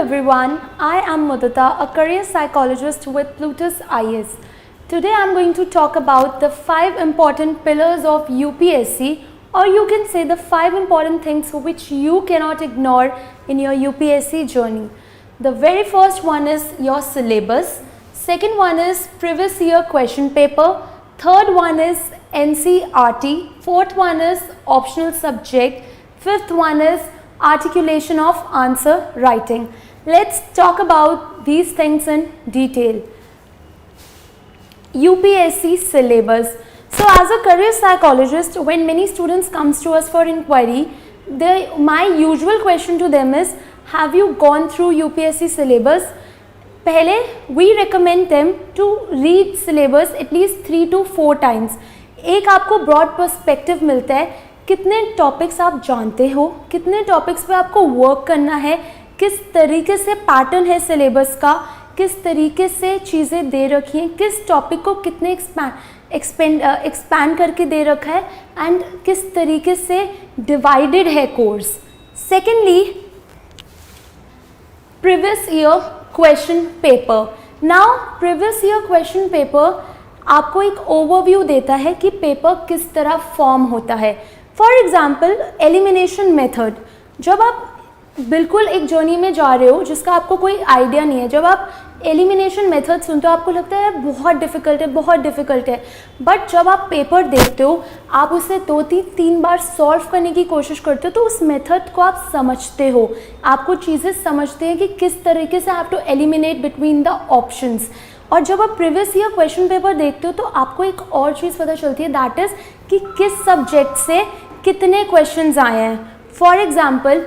everyone, I am Mudita, a career psychologist with Plutus IS. Today I am going to talk about the 5 important pillars of UPSC, or you can say the 5 important things which you cannot ignore in your UPSC journey. The very first one is your syllabus, second one is previous year question paper, third one is NCERT, fourth one is optional subject, fifth one is articulation of answer writing. Let's talk about these things in detail. UPSC syllabus. So as a career psychologist, when many students comes to us for inquiry, my usual question to them is, have you gone through UPSC syllabus? पहले we recommend them to read syllabus at least 3 to 4 times. एक आपको broad perspective मिलता है, कितने topics आप जानते हो, कितने टॉपिक्स पे आपको वर्क करना है, किस तरीके से पैटर्न है सिलेबस का, किस तरीके से चीज़ें दे रखी हैं, किस टॉपिक को कितने एक्सपैंड करके दे रखा है एंड किस तरीके से डिवाइडेड है course. Secondly, previous year question paper. Now previous year question paper आपको एक ओवरव्यू देता है कि पेपर किस तरह फॉर्म होता है. For example, elimination method. जब आप बिल्कुल एक जर्नी में जा रहे हो जिसका आपको कोई आइडिया नहीं है, जब आप एलिमिनेशन मेथड सुनते हो आपको लगता है बहुत डिफ़िकल्ट है, बट जब आप पेपर देखते हो आप उसे 2-3 बार सॉल्व करने की कोशिश करते हो तो उस मेथड को आप समझते हो, आपको चीज़ें समझते हैं कि किस तरीके से आप to eliminate between the options. और जब आप प्रीवियस ईयर क्वेश्चन पेपर देखते हो तो आपको एक और चीज़ पता चलती है, दैट इज़ कि किस सब्जेक्ट से कितने क्वेश्चंस आए हैं. फॉर एग्जांपल,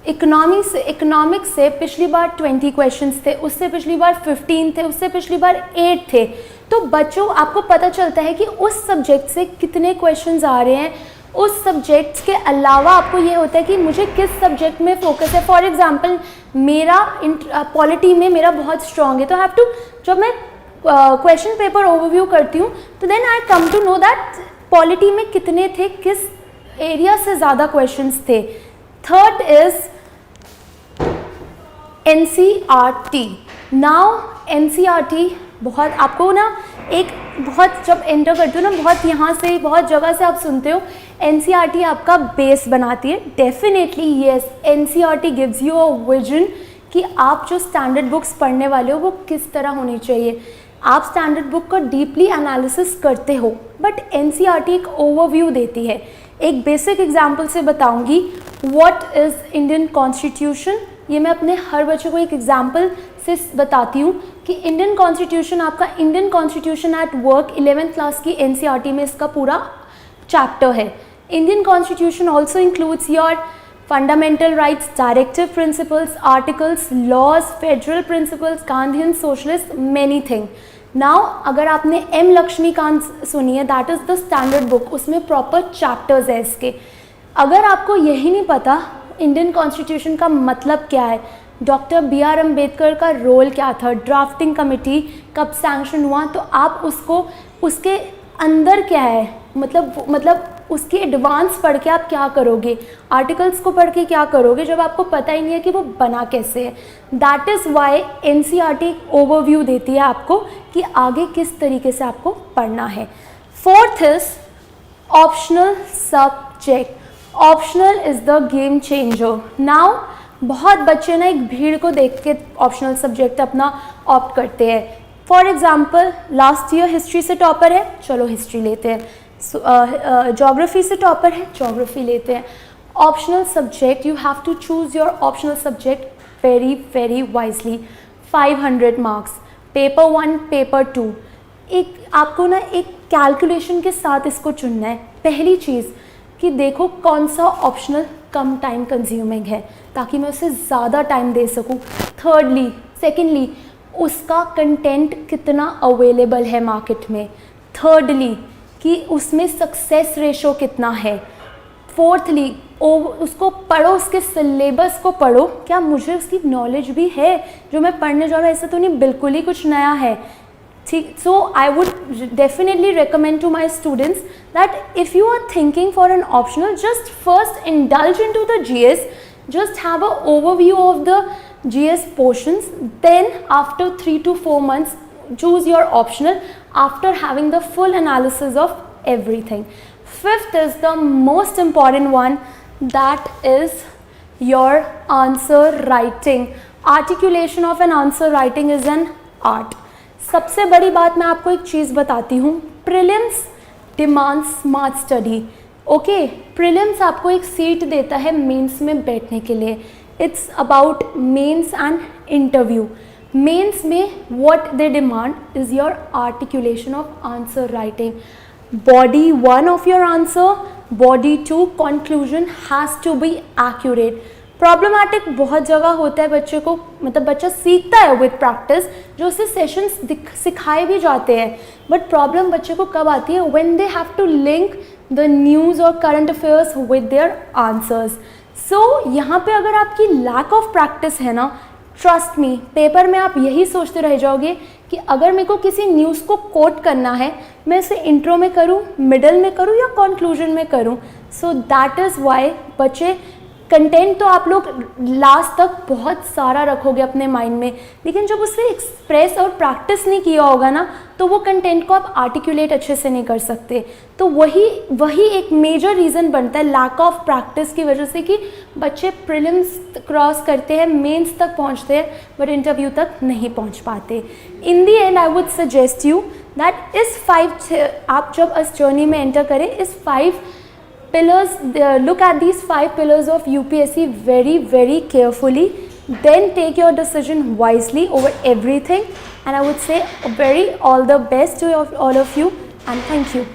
इकोनॉमिक्स से पिछली बार 20 क्वेश्चंस थे, उससे पिछली बार 15 थे, उससे पिछली बार 8 थे. तो बच्चों, आपको पता चलता है कि उस सब्जेक्ट से कितने क्वेश्चंस आ रहे हैं. उस सब्जेक्ट्स के अलावा आपको ये होता है कि मुझे किस सब्जेक्ट में फोकस है. फॉर एग्जांपल, मेरा पॉलिटी में मेरा बहुत स्ट्रॉन्ग है, तो हैव टू, जब मैं क्वेश्चन पेपर ओवरव्यू करती हूँ तो then I come to know that polity में कितने थे, किस एरिया से ज़्यादा क्वेश्चंस थे. Third is NCERT. Now NCERT बहुत आपको ना एक बहुत जब एंटर करते हो ना, बहुत यहाँ से बहुत जगह से आप सुनते हो NCERT आपका बेस बनाती है. Definitely yes, NCERT gives you a vision कि आप जो स्टैंडर्ड बुक्स पढ़ने वाले हो वो किस तरह होनी चाहिए. आप स्टैंडर्ड बुक का डीपली एनालिसिस करते हो, बट NCERT एक ओवरव्यू देती है. एक बेसिक एग्जांपल से बताऊंगी, व्हाट इज़ इंडियन कॉन्स्टिट्यूशन. ये मैं अपने हर बच्चे को एक एग्जांपल से बताती हूँ कि इंडियन कॉन्स्टिट्यूशन, आपका Indian constitution at work 11th class की NCERT में इसका पूरा चैप्टर है. Indian constitution also includes your fundamental rights, directive principles, articles, laws, federal principles, Gandhian, socialist, many thing. Now अगर आपने M लक्ष्मीकांत सुनी है, that is the standard book, उसमें प्रॉपर चैप्टर्स है इसके. अगर आपको यही नहीं पता इंडियन कॉन्स्टिट्यूशन का मतलब क्या है, डॉक्टर BR अम्बेडकर का रोल क्या था, ड्राफ्टिंग कमेटी कब सैंक्शन हुआ, तो आप उसको उसके अंदर क्या है, मतलब उसके एडवांस पढ़ के आप क्या करोगे, आर्टिकल्स को पढ़ के क्या करोगे जब आपको पता ही नहीं है कि वो बना कैसे है. That is why NCERT overview देती है आपको कि आगे किस तरीके से आपको पढ़ना है. Fourth is optional subject. Optional is the game changer. Now बहुत बच्चे ना एक भीड़ को देख के ऑप्शनल सब्जेक्ट अपना ऑप्ट करते हैं. For example, last year history से टॉपर है, चलो हिस्ट्री लेते हैं. ज्योग्राफी से टॉपर है, ज्योग्राफी लेते हैं. Optional subject, you have to choose your optional subject very wisely. 500 marks, paper 1, paper 2. एक आपको ना एक कैलकुलेशन के साथ इसको चुनना है. पहली चीज़ कि देखो कौन सा ऑप्शनल कम टाइम कंज्यूमिंग है ताकि मैं उसे ज़्यादा टाइम दे सकूं. सेकेंडली उसका कंटेंट कितना अवेलेबल है मार्केट में. थर्डली कि उसमें सक्सेस रेशो कितना है. फोर्थली उसको पढ़ो, उसके सिलेबस को पढ़ो, क्या मुझे उसकी नॉलेज भी है, जो मैं पढ़ने जा रहा हूँ ऐसा तो नहीं बिल्कुल ही कुछ नया है. ठीक. So I would definitely recommend to my students that if you are thinking for an optional, just first indulge into the GS, just have an overview of the GS portions. Then after 3 to 4 months, choose your optional after having the full analysis of everything. Fifth is the most important one, that is your answer writing. Articulation of an answer writing is an art. सबसे बड़ी बात मैं आपको एक चीज़ बताती हूँ, prelims demand smart study. Okay, prelims आपको एक सीट देता है मेंस में बैठने के लिए. It's about mains and interview. Mains में what they demand is your articulation of answer writing. Body 1 of your answer, body 2 conclusion has to be accurate. Problematic बहुत जगह होता है बच्चे को, मतलब बच्चा सीखता है विद प्रैक्टिस, जो उससे सेशंस सिखाए भी जाते हैं, बट प्रॉब्लम बच्चे को कब आती है, when they have to link the news और current affairs with their answers. So यहाँ पे अगर आपकी लैक ऑफ प्रैक्टिस है ना, ट्रस्ट मी, पेपर में आप यही सोचते रह जाओगे कि अगर मेरे को किसी न्यूज़ को कोट करना है, मैं इसे इंट्रो में करूँ, मिडल में करूँ या कंक्लूजन में करूँ. सो दैट इज़ वाई बच्चे, कंटेंट तो आप लोग लास्ट तक बहुत सारा रखोगे अपने माइंड में, लेकिन जब उससे एक्सप्रेस और प्रैक्टिस नहीं किया होगा ना, तो वो कंटेंट को आप आर्टिकुलेट अच्छे से नहीं कर सकते. तो वही एक मेजर रीज़न बनता है लैक ऑफ प्रैक्टिस की वजह से, कि बच्चे प्रीलिम्स क्रॉस करते हैं, मेंस तक पहुंचते हैं, बट इंटरव्यू तक नहीं पहुंच पाते. In the end I would suggest you that इस 5, आप जब इस जर्नी में एंटर करें, इस 5 pillars, look at these 5 pillars of UPSC very, very carefully, then take your decision wisely over everything, and I would say very all the best to all of you, and thank you.